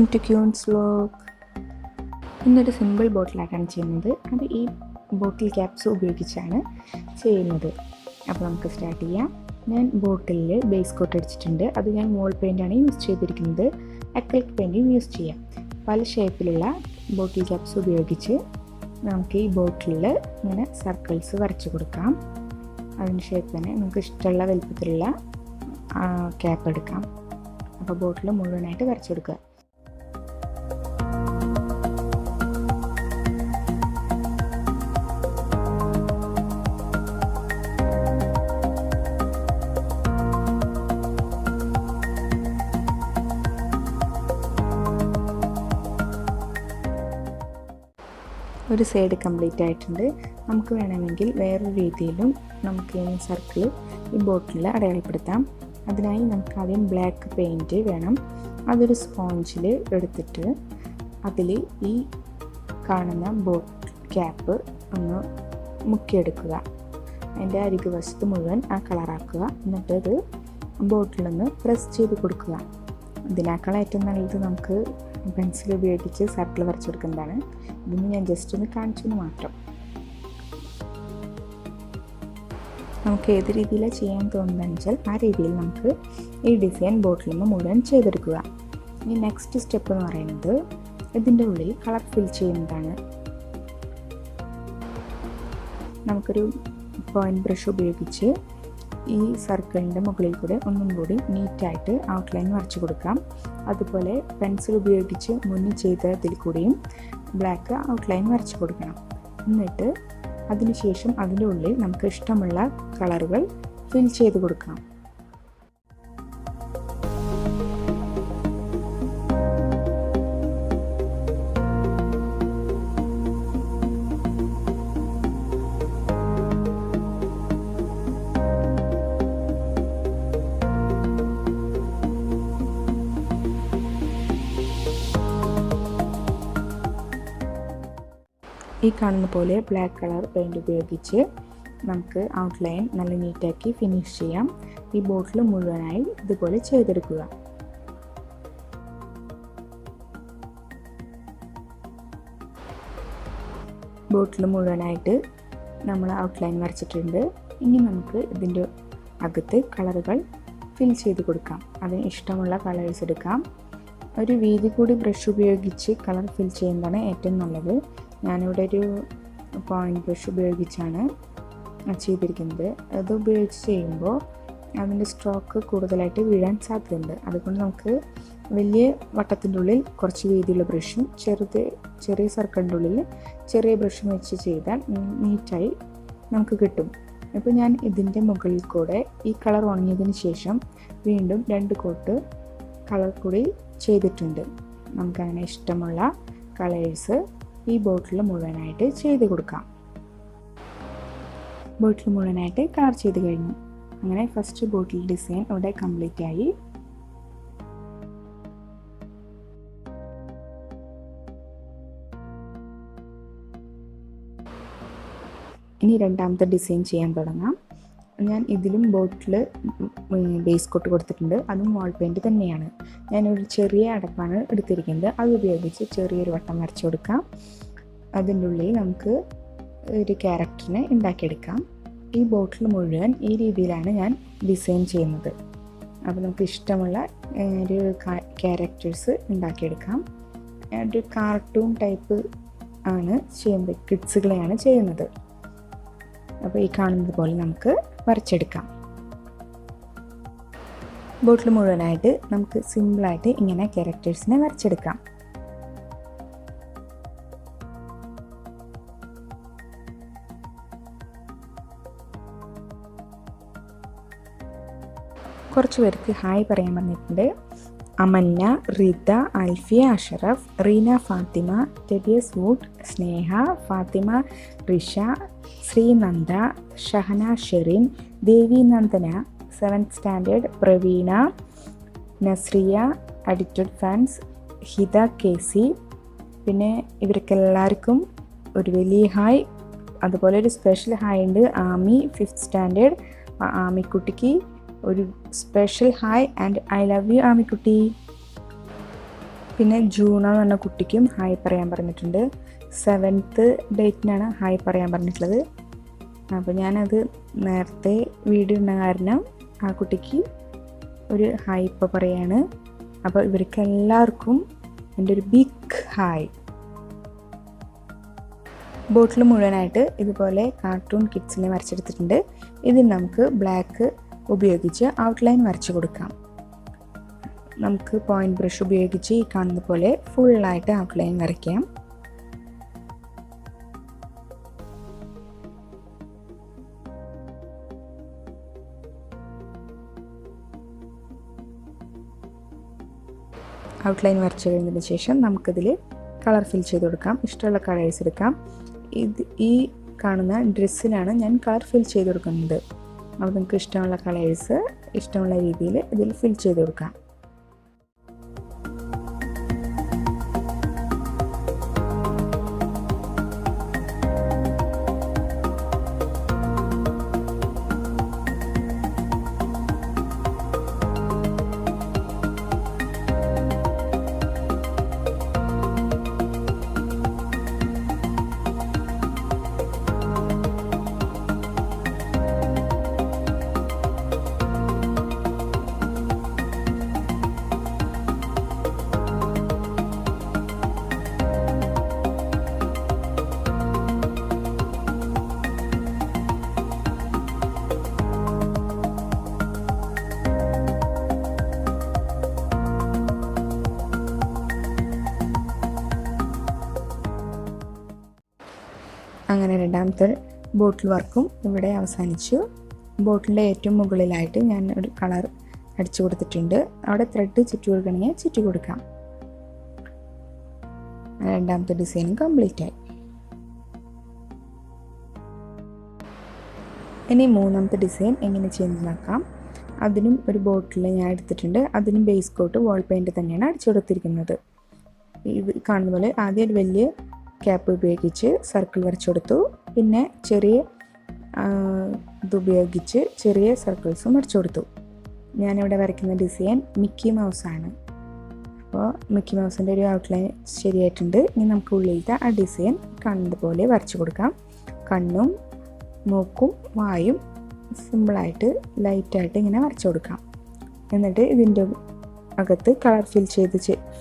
Welcome to queens vlog. ഇന്നൊരു simple ബോട്ടിലാക്കാണ് ചെയ്യുന്നത്. അത് ഈ ബോട്ടിൽ ക്യാപ്സ് ഉപയോഗിച്ചാണ് ചെയ്യുന്നത്. അപ്പോൾ നമുക്ക് സ്റ്റാർട്ട് ചെയ്യാം. ഞാൻ ബോട്ടിലിൽ ബേസ് കോട്ട് അടിച്ചിട്ടുണ്ട്. അത് ഞാൻ മോൾ പെയിൻ്റാണ് യൂസ് ചെയ്തിരിക്കുന്നത്. അക്രിലിക് പെയിൻറ്റും യൂസ് ചെയ്യാം. പല ഷേപ്പിലുള്ള ബോട്ടിൽ ക്യാപ്സ് ഉപയോഗിച്ച് നമുക്ക് ഈ ബോട്ടിലിൽ ഇങ്ങനെ സർക്കിൾസ് വരച്ച് കൊടുക്കാം. അതിന് ഷേപ്പ് തന്നെ നമുക്ക് ഇഷ്ടമുള്ള വലുപ്പത്തിലുള്ള ക്യാപ്പ് എടുക്കാം. അപ്പോൾ ബോട്ടിൽ മുഴുവനായിട്ട് വരച്ചെടുക്കുക. ഒരു സൈഡ് കംപ്ലീറ്റ് ആയിട്ടുണ്ട്. നമുക്ക് വേണമെങ്കിൽ വേറൊരു രീതിയിലും നമുക്ക് ഈ സർക്കിൾ ഈ ബോട്ടിൽ അടയാളപ്പെടുത്താം. അതിനായി നമുക്ക് ആദ്യം ബ്ലാക്ക് പെയിൻറ്റ് വേണം. അതൊരു സ്പോഞ്ചിൽ എടുത്തിട്ട് അതിൽ ഈ കാണുന്ന ബോട്ടിൽ ക്യാപ്പ് ഒന്ന് മുക്കിയെടുക്കുക. അതിൻ്റെ അരികു വശത്ത് മുഴുവൻ ആ കളറാക്കുക. എന്നിട്ട് അത് ബോട്ടിലൊന്ന് പ്രസ് ചെയ്ത് കൊടുക്കുക. ഇതിനേക്കാൾ ഏറ്റവും നല്ലത് നമുക്ക് പെൻസിൽ ഉപയോഗിച്ച് സർക്കിൾ വരച്ചെടുക്കുന്നതാണ്. ഇതിന് ഞാൻ ജസ്റ്റ് ഒന്ന് കാണിച്ചെന്ന് മാത്രം. നമുക്ക് ഏത് രീതിയിലാണ് ചെയ്യാൻ തോന്നുന്നതെന്ന് വെച്ചാൽ ആ രീതിയിൽ നമുക്ക് ഈ ഡിസൈൻ ബോട്ടിൽ നിന്ന് മുഴുവൻ ചെയ്തെടുക്കുക. ഇനി നെക്സ്റ്റ് സ്റ്റെപ്പ് എന്ന് പറയുന്നത് ഇതിൻ്റെ ഉള്ളിൽ കളർ ഫിൽ ചെയ്യുന്നതാണ്. നമുക്കൊരു പോയിൻറ്റ് ബ്രഷ് ഉപയോഗിച്ച് ഈ സർക്കിളിൻ്റെ മുകളിൽ കൂടെ ഒന്നും കൂടി നീറ്റായിട്ട് ഔട്ട്ലൈൻ വരച്ച് കൊടുക്കാം. അതുപോലെ പെൻസിൽ ഉപയോഗിച്ച് മുന്നിൽ ചെയ്തതിൽ കൂടിയും ബ്ലാക്ക് ഔട്ട്ലൈൻ വരച്ച് കൊടുക്കണം. എന്നിട്ട് അതിനുശേഷം അതിൻ്റെ ഉള്ളിൽ നമുക്ക് ഇഷ്ടമുള്ള കളറുകൾ ഫിൽ ചെയ്ത് കൊടുക്കാം. ഈ കാണുന്ന പോലെ ബ്ലാക്ക് കളർ പെയിൻറ് ഉപയോഗിച്ച് നമുക്ക് ഔട്ട്ലൈൻ നല്ല നീറ്റാക്കി ഫിനിഷ് ചെയ്യാം. ഈ ബോട്ടിൽ മുഴുവനായി ഇതുപോലെ ചെയ്തെടുക്കുക. ബോട്ടിൽ മുഴുവനായിട്ട് നമ്മൾ ഔട്ട്ലൈൻ വരച്ചിട്ടുണ്ട്. ഇനി നമുക്ക് ഇതിൻ്റെ അകത്ത് കളറുകൾ ഫിൽ ചെയ്ത് കൊടുക്കാം. അതിന് ഇഷ്ടമുള്ള കളേഴ്സ് എടുക്കാം. ഒരു വീതി കൂടി ബ്രഷ് ഉപയോഗിച്ച് കളർ ഫിൽ ചെയ്യുന്നതാണ് ഏറ്റവും നല്ലത്. ഞാനിവിടെ ഒരു പോയിൻറ്റ് ബ്രഷ് ഉപയോഗിച്ചാണ് ചെയ്തിരിക്കുന്നത്. അത് ഉപയോഗിച്ച് ചെയ്യുമ്പോൾ അതിൻ്റെ സ്ട്രോക്ക് കൂടുതലായിട്ട് വീഴാൻ സാധ്യതയുണ്ട്. അതുകൊണ്ട് നമുക്ക് വലിയ വട്ടത്തിൻ്റെ ഉള്ളിൽ കുറച്ച് വീതിയുള്ള ബ്രഷും ചെറിയ സർക്കിളിൻ്റെ ഉള്ളിൽ ചെറിയ ബ്രഷും വെച്ച് ചെയ്താൽ നീറ്റായി നമുക്ക് കിട്ടും. ഇപ്പോൾ ഞാൻ ഇതിൻ്റെ മുകളിൽ കൂടെ ഈ കളർ ഉണങ്ങിയതിന് ശേഷം വീണ്ടും 2 കോട്ട് കളർ കൂടി ചെയ്തിട്ടുണ്ട്. നമുക്കങ്ങനെ ഇഷ്ടമുള്ള കളേഴ്സ് ഈ ബോട്ടിൽ മുഴുവനായിട്ട് ചെയ്ത് കൊടുക്കാം. ബോട്ടിൽ മുഴുവനായിട്ട് കളർ ചെയ്ത് കഴിഞ്ഞു. അങ്ങനെ ഫസ്റ്റ് ബോട്ടിൽ ഡിസൈൻ ഇവിടെ കംപ്ലീറ്റ് ആയി. ഇനി രണ്ടാമത്തെ ഡിസൈൻ ചെയ്യാൻ തുടങ്ങാം. ഞാൻ ഇതിലും ബോട്ടിൽ ബേസ് കോട്ട് കൊടുത്തിട്ടുണ്ട്. അതും വാൾ പെയിൻറ്റ് തന്നെയാണ്. ഞാനൊരു ചെറിയ അടപ്പാണ് എടുത്തിരിക്കുന്നത്. അത് ഉപയോഗിച്ച് ചെറിയൊരു വട്ടം വരച്ചു കൊടുക്കാം. അതിൻ്റെ ഉള്ളിൽ നമുക്ക് ഒരു ക്യാരക്ടറിനെ ഉണ്ടാക്കിയെടുക്കാം. ഈ ബോട്ടിൽ മുഴുവൻ ഈ രീതിയിലാണ് ഞാൻ ഡിസൈൻ ചെയ്യുന്നത്. അപ്പോൾ നമുക്ക് ഇഷ്ടമുള്ള ഒരു ക്യാരക്ടേഴ്സ് ഉണ്ടാക്കിയെടുക്കാം. ഒരു കാർട്ടൂൺ ടൈപ്പ് ആണ് ചെയ്യുന്നത്. കിഡ്സുകളെയാണ് ചെയ്യുന്നത്. അപ്പോൾ ഈ കാണുന്നത് പോലെ നമുക്ക് വരച്ചെടുക്കാം. ബോട്ടിൽ മുഴുവനായിട്ട് നമുക്ക് സിമ്പിളായിട്ട് ഇങ്ങനെ ക്യാരക്ടേഴ്സിനെ വരച്ചെടുക്കാം. കുറച്ച് പേർക്ക് ഹായ് പറയാൻ പറഞ്ഞിട്ടുണ്ട്. Amanna, Ritha, Alfiya, Ashraf, Reena, Fathima, Tobias Wood, Sneha, Fathima, Risha, Sreenanda, Shahana, Sherin, Devi Nandana, 7th standard, Praveena, Nazriya, addicted fans, Hitha, KC. പിന്നെ ഇവർക്കെല്ലാവർക്കും ഒരു വലിയ ഹായ്. അതുപോലെ ഒരു സ്പെഷ്യൽ ഹായ് ഉണ്ട്. Ami, 5th standard. ആമിക്കുട്ടിക്ക് ഒരു special hi and I love you Aamikutty. പിന്നെ ജൂണ എന്ന് പറഞ്ഞ കുട്ടിക്കും ഹായ് പറയാൻ പറഞ്ഞിട്ടുണ്ട്. 7th ഡേറ്റിനാണ് ഹായ് പറയാൻ പറഞ്ഞിട്ടുള്ളത്. അപ്പോൾ ഞാനത് നേരത്തെ വീഡിയോ ഇടുന്ന കാരണം ആ കുട്ടിക്ക് ഒരു ഹായ് ഇപ്പോൾ പറയാണ്. അപ്പോൾ ഇവർക്ക് എല്ലാവർക്കും എൻ്റെ ഒരു ബിഗ് ഹായ്. ബോട്ടിൽ മുഴുവനായിട്ട് ഇതുപോലെ കാർട്ടൂൺ കിഡ്സിനെ വരച്ചെടുത്തിട്ടുണ്ട്. ഇതിന് നമുക്ക് ബ്ലാക്ക് ഉപയോഗിച്ച് ഔട്ട്ലൈൻ വരച്ചു കൊടുക്കാം. നമുക്ക് പോയിന്റ് ബ്രഷ് ഉപയോഗിച്ച് ഈ കാണുന്ന പോലെ ഫുള്ളായിട്ട് ഔട്ട്ലൈൻ വരയ്ക്കാം. ഔട്ട്ലൈൻ വരച്ചു കഴിഞ്ഞതിന് ശേഷം നമുക്കിതിൽ കളർ ഫിൽ ചെയ്ത് കൊടുക്കാം. ഇഷ്ടമുള്ള കളേഴ്സ് എടുക്കാം. ഈ കാണുന്ന ഡ്രസ്സിലാണ് ഞാൻ കളർ ഫിൽ ചെയ്ത് കൊടുക്കുന്നത്. അപ്പോൾ നിങ്ങൾക്ക് ഇഷ്ടമുള്ള കളേഴ്സ് ഇഷ്ടമുള്ള രീതിയിൽ ഇതിൽ ഫിൽ ചെയ്ത് കൊടുക്കാം. അങ്ങനെ രണ്ടാമത്തെ ബോട്ടിൽ വർക്കും ഇവിടെ അവസാനിച്ചു. ബോട്ടിലിൻ്റെ ഏറ്റവും മുകളിലായിട്ട് ഞാൻ ഒരു കളർ അടിച്ചു കൊടുത്തിട്ടുണ്ട്. അവിടെ ത്രെഡ് ചുറ്റി കൊടുക്കണമെങ്കിൽ ചുറ്റി കൊടുക്കാം. രണ്ടാമത്തെ ഡിസൈനും കംപ്ലീറ്റ് ആയി. ഇനി മൂന്നാമത്തെ ഡിസൈൻ എങ്ങനെ ചെയ്യുന്നത് നോക്കാം. അതിനും ഒരു ബോട്ടിൽ ഞാൻ എടുത്തിട്ടുണ്ട്. അതിനും ബേസ് കോട്ട് വാൾ പെയിൻറ്റ് തന്നെയാണ് അടിച്ചു കൊടുത്തിരിക്കുന്നത്. ഇത് കാണുന്ന പോലെ ആദ്യം ഒരു വലിയ ക്യാപ്പ് ഉപയോഗിച്ച് സർക്കിൾ വരച്ചു കൊടുത്തു. പിന്നെ ചെറിയ ഇതുപയോഗിച്ച് ചെറിയ സർക്കിൾസും വരച്ചു കൊടുത്തു. ഞാനിവിടെ വരയ്ക്കുന്ന ഡിസൈൻ മിക്കി മൗസാണ്. അപ്പോൾ മിക്കി മൗസിൻ്റെ ഒരു ഔട്ട്ലൈൻ ശരിയായിട്ടുണ്ട്. ഇനി നമുക്ക് ഉള്ളിലത്തെ ആ ഡിസൈൻ കാണുന്നത് പോലെ വരച്ചു കൊടുക്കാം. കണ്ണും മൂക്കും വായും സിമ്പിളായിട്ട് ലൈറ്റായിട്ട് ഇങ്ങനെ വരച്ചു കൊടുക്കാം. എന്നിട്ട് ഇതിൻ്റെ അകത്ത് കളർ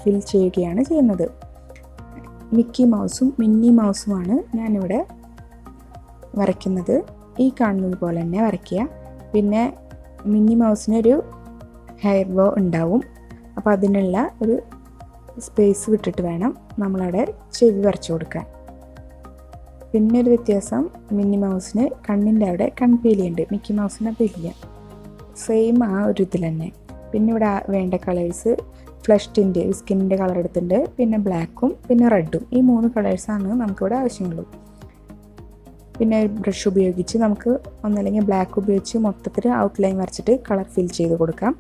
ഫിൽ ചെയ്യുകയാണ് ചെയ്യുന്നത്. മിക്കി മൗസും മിന്നി മൗസുമാണ് ഞാനിവിടെ വരയ്ക്കുന്നത്. ഈ കാണുന്നത് പോലെ തന്നെ വരയ്ക്കുക. പിന്നെ മിന്നി മൗസിനൊരു ഹെയർ ബോ ഉണ്ടാവും. അപ്പോൾ അതിനുള്ള ഒരു സ്പേസ് വിട്ടിട്ട് വേണം നമ്മളവിടെ ചെവി വരച്ചു കൊടുക്കാൻ. പിന്നെ ഒരു വ്യത്യാസം, മിന്നി മൗസിന് കണ്ണിൻ്റെ അവിടെ കൺപീലിയുണ്ട്, മിക്കി മൗസിന് അതില്ല. സെയിം ആ ഒരു ഇതിൽ തന്നെ. പിന്നെ ഇവിടെ വേണ്ട കളേഴ്സ് ഫ്ലഷ് ടിൻ്റ് സ്കിന്നിൻ്റെ കളർ എടുത്തിട്ടുണ്ട്. പിന്നെ ബ്ലാക്കും പിന്നെ റെഡും. ഈ 3 കളേഴ്സാണ് നമുക്കിവിടെ ആവശ്യമുള്ളൂ. പിന്നെ ബ്രഷ് ഉപയോഗിച്ച് നമുക്ക് ഒന്നല്ലെങ്കിൽ ബ്ലാക്ക് ഉപയോഗിച്ച് മൊത്തത്തിൽ ഔട്ട്ലൈൻ വരച്ചിട്ട് കളർ ഫിൽ ചെയ്ത് കൊടുക്കാം.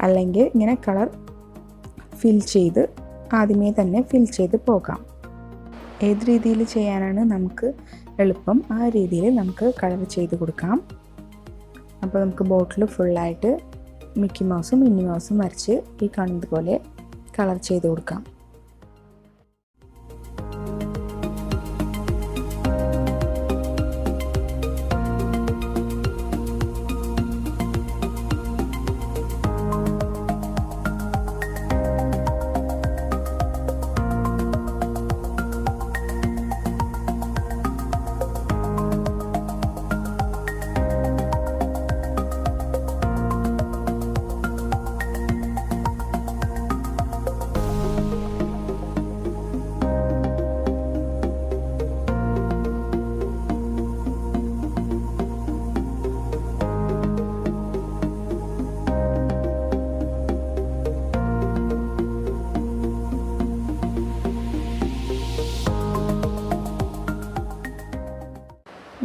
അല്ലെങ്കിൽ ഇങ്ങനെ കളർ ഫിൽ ചെയ്ത് ആദ്യമേ തന്നെ ഫിൽ ചെയ്ത് പോകാം. ഏത് രീതിയിൽ ചെയ്യാനാണ് നമുക്ക് എളുപ്പം ആ രീതിയിൽ നമുക്ക് കളർ ചെയ്ത് കൊടുക്കാം. അപ്പോൾ നമുക്ക് ബോട്ടിൽ ഫുള്ളായിട്ട് മിക്കി മൗസും മിന്നി മൗസും വരച്ച് ഈ കാണുന്നത് പോലെ കളർ ചെയ്ത് കൊടുക്കാം.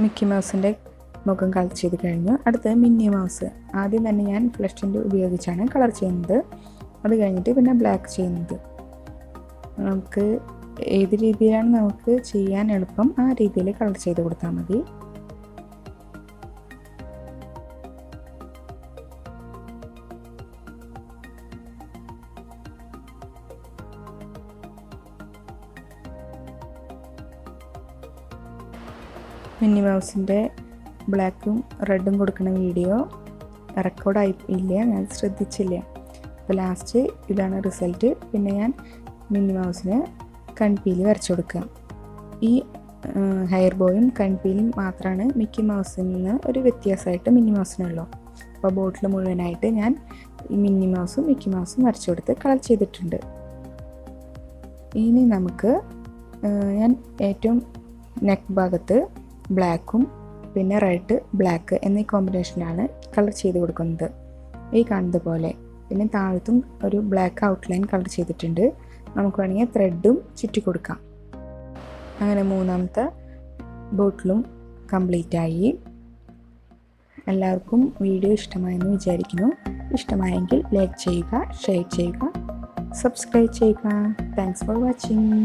മിക്കി മൗസിൻ്റെ മുഖം കളർ ചെയ്ത് കഴിഞ്ഞു. അടുത്തത് മിന്നി മൗസ്. ആദ്യം തന്നെ ഞാൻ ഫ്ലഷ് ടിൻ്റ് ഉപയോഗിച്ചാണ് കളർ ചെയ്യുന്നത്. അത് കഴിഞ്ഞിട്ട് പിന്നെ ബ്ലാക്ക് ചെയ്യുന്നത്. നമുക്ക് ഏത് രീതിയിലാണ് നമുക്ക് ചെയ്യാൻ എളുപ്പം ആ രീതിയിൽ കളർ ചെയ്ത് കൊടുത്താൽ മതി. മിന്നി മൗസിൻ്റെ ബ്ലാക്കും റെഡും കൊടുക്കുന്ന വീഡിയോ റെക്കോർഡായി ഇല്ല, ഞാൻ ശ്രദ്ധിച്ചില്ല. അപ്പോൾ ലാസ്റ്റ് ഇതാണ് റിസൾട്ട്. പിന്നെ ഞാൻ മിന്നി മൗസിന് കൺപീലി വരച്ചു കൊടുക്കുക. ഈ ഹെയർ ബോയും കൺപീലും മാത്രമാണ് മിക്കി മൗസിൽ നിന്ന് ഒരു വ്യത്യാസമായിട്ട് മിന്നി മൗസിനുള്ളൂ. അപ്പോൾ ബോട്ടിൽ മുഴുവനായിട്ട് ഞാൻ ഈ മിന്നി മൗസും മിക്കി മൗസും വരച്ചു കൊടുത്ത് കളർ ചെയ്തിട്ടുണ്ട്. ഇനി നമുക്ക് ഞാൻ ഏറ്റവും നെക്ക് ഭാഗത്ത് ബ്ലാക്കും പിന്നെ റെഡ് ബ്ലാക്ക് എന്നീ കോമ്പിനേഷനിലാണ് കളർ ചെയ്ത് കൊടുക്കുന്നത്, ഈ കാണുന്നത് പോലെ. പിന്നെ താഴത്തും ഒരു ബ്ലാക്ക് ഔട്ട്ലൈൻ കളർ ചെയ്തിട്ടുണ്ട്. നമുക്ക് വേണമെങ്കിൽ ത്രെഡും ചുറ്റി കൊടുക്കാം. അങ്ങനെ മൂന്നാമത്തെ ബോട്ടിലും കംപ്ലീറ്റ് ആയി. എല്ലാവർക്കും വീഡിയോ ഇഷ്ടമായെന്ന് വിചാരിക്കുന്നു. ഇഷ്ടമായെങ്കിൽ ലൈക്ക് ചെയ്യുക, ഷെയർ ചെയ്യുക, സബ്സ്ക്രൈബ് ചെയ്യുക. Thanks for watching.